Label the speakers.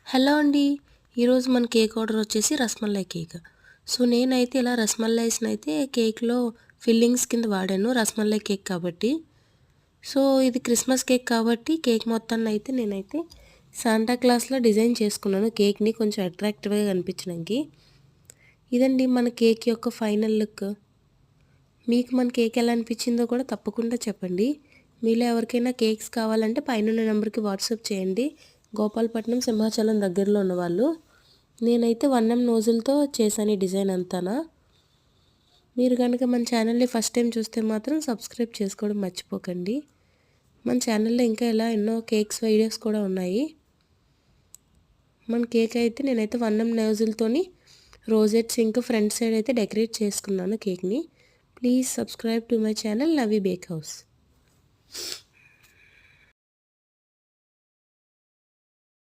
Speaker 1: Hello అండి. ఈరోజు మన కేక్ ఆర్డర్ వచ్చేసి రసమలై కేక్. సో, నేనైతే ఇలా రసమలైస్‌నైతే కేక్‌లో ఫిల్లింగ్స్ కింద వాడాను. రసమలై కేక్ కాబట్టి. సో, ఇది క్రిస్మస్ కేక్ కాబట్టి కేక్ మొత్తాన్నయితే నేనైతే సాంటా క్లాస్‌లా డిజైన్ చేసుకున్నాను కేక్‌ని కొంచెం అట్రాక్టివ్‌గా కనిపించడానికి. ఇదండి మన కేక్ యొక్క ఫైనల్ లుక్. మీకు మన కేక్ ఎలా అనిపించిందో కూడా తప్పకుండా చెప్పండి. మీలో ఎవరికైనా కేక్స్ కావాలంటే పైనున్న నంబర్‌కి వాట్సాప్ చేయండి. గోపాలపట్నం, సింహాచలం దగ్గరలో ఉన్నవాళ్ళు. నేనైతే 1M నోజుల్‌తో చేశాను ఈ డిజైన్ అంతానా. మీరు గనుక మన ఛానల్‌ని ఫస్ట్ టైం చూస్తే మాత్రం సబ్స్క్రైబ్ చేసుకోవడం మర్చిపోకండి. మన ఛానల్‌లో ఇంకా ఇలా ఎన్నో కేక్స్ వీడియోస్ కూడా ఉన్నాయి. మన కేక్ అయితే నేనైతే 1M నోజుల్‌తోని రోజెట్స్ ఇంకా ఫ్రంట్ సైడ్ అయితే డెకరేట్ చేసుకున్నాను కేక్‌ని. Please subscribe to my channel Navi Bake house.